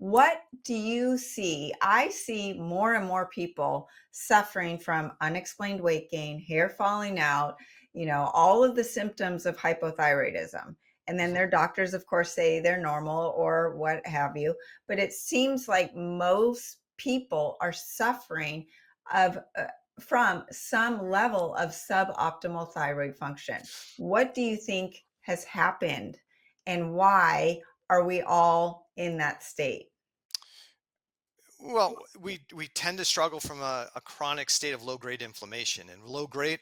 What do you see? I see more and more people suffering from unexplained weight gain, hair falling out, all of the symptoms of hypothyroidism. And then Mhm. their doctors, of course, say they're normal or what have you. But it seems like most people are suffering of from some level of suboptimal thyroid function. What do you think has happened, and why are we all in that state? Well, we tend to struggle from a chronic state of low grade inflammation, and low grade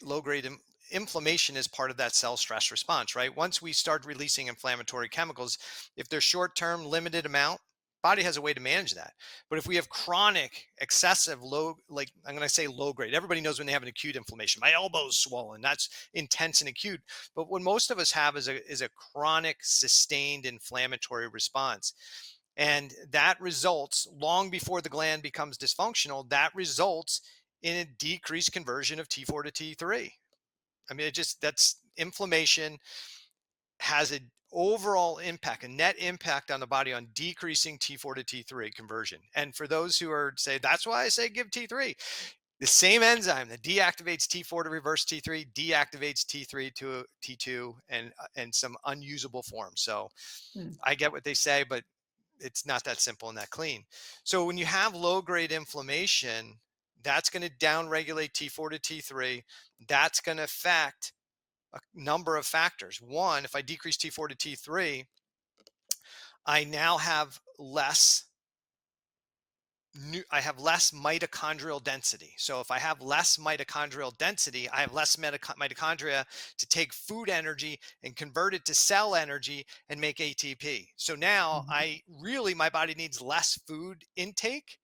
inflammation is part of that cell stress response, right? Once we start releasing inflammatory chemicals, if they're short term, limited amount, body has a way to manage that. But if we have chronic, excessive, low, like I'm going to say low grade, everybody knows when they have an acute inflammation. My elbow's swollen. That's intense and acute. But what most of us have is a chronic, sustained inflammatory response. And that results long before the gland becomes dysfunctional, that results in a decreased conversion of T4 to T3. I mean, that's inflammation has an overall impact, a net impact on the body on decreasing T4 to T3 conversion. And for those who are say, that's why I say give T3, the same enzyme that deactivates T4 to reverse T3 deactivates T3 to T2 and some unusable forms. So Hmm. I get what they say, but it's not that simple and that clean. So when you have low grade inflammation, that's going to downregulate T4 to T3. That's going to affect a number of factors. One, if I decrease T4 to T3, I now have I have less mitochondrial density. So if I have less mitochondrial density, I have less mitochondria to take food energy and convert it to cell energy and make ATP. So now Mhm. my body needs less food intake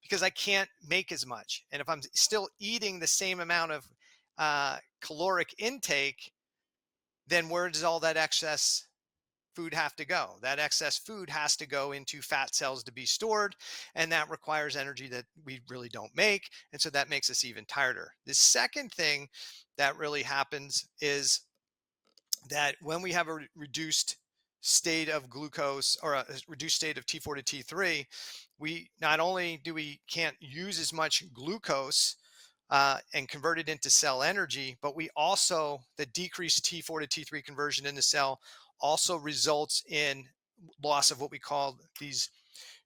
because I can't make as much. And if I'm still eating the same amount of caloric intake, then where does all that excess food have to go? That excess food has to go into fat cells to be stored, and that requires energy that we really don't make. And so that makes us even tireder. The second thing that really happens is that when we have a reduced state of glucose or a reduced state of T4 to T3, we not only do we can't use as much glucose and convert it into cell energy, but we also, the decreased T4 to T3 conversion in the cell also results in loss of what we call these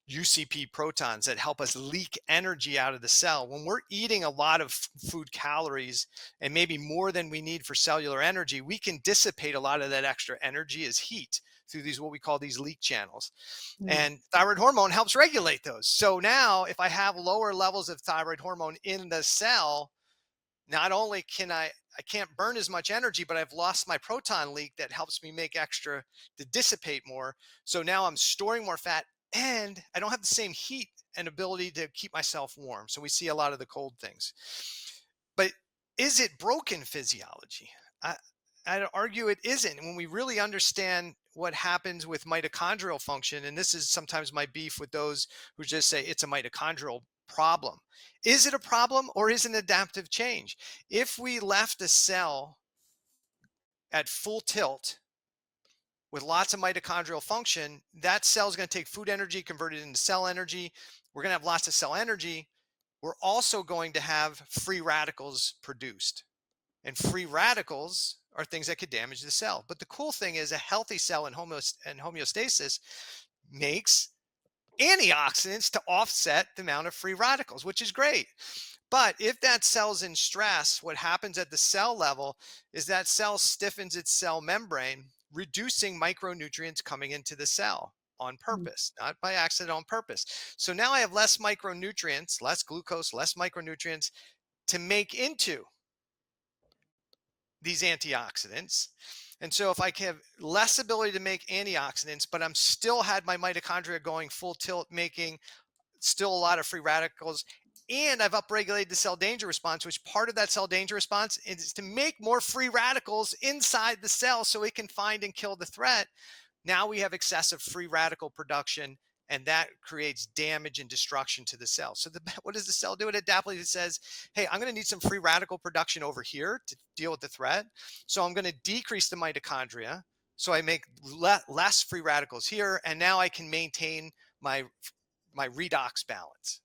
UCP protons that help us leak energy out of the cell. When we're eating a lot of food calories and maybe more than we need for cellular energy, we can dissipate a lot of that extra energy as heat through these what we call these leak channels. Mm. And thyroid hormone helps regulate those. So now if I have lower levels of thyroid hormone in the cell, not only I can't burn as much energy, but I've lost my proton leak that helps me make extra to dissipate more. So now I'm storing more fat and I don't have the same heat and ability to keep myself warm. So we see a lot of the cold things. But is it broken physiology? I, I'd argue it isn't. When we really understand what happens with mitochondrial function, and this is sometimes my beef with those who just say it's a mitochondrial problem. Is it a problem or is it an adaptive change? If we left a cell at full tilt with lots of mitochondrial function, that cell is going to take food energy, convert it into cell energy. We're going to have lots of cell energy. We're also going to have free radicals produced. And free radicals are things that could damage the cell. But the cool thing is a healthy cell in homeostasis makes antioxidants to offset the amount of free radicals, which is great. But if that cell's in stress, what happens at the cell level is that cell stiffens its cell membrane, reducing micronutrients coming into the cell on Mm. purpose, not by accident, on purpose. So now I have less micronutrients, less glucose, less micronutrients to make into these antioxidants. And so if I have less ability to make antioxidants, but I'm still had my mitochondria going full tilt, making still a lot of free radicals, and I've upregulated the cell danger response, which part of that cell danger response is to make more free radicals inside the cell so it can find and kill the threat. Now we have excessive free radical production, and that creates damage and destruction to the cell. So what does the cell do? It adaptively says, hey, I'm going to need some free radical production over here to deal with the threat. So I'm going to decrease the mitochondria. So I make less free radicals here, and now I can maintain my my redox balance.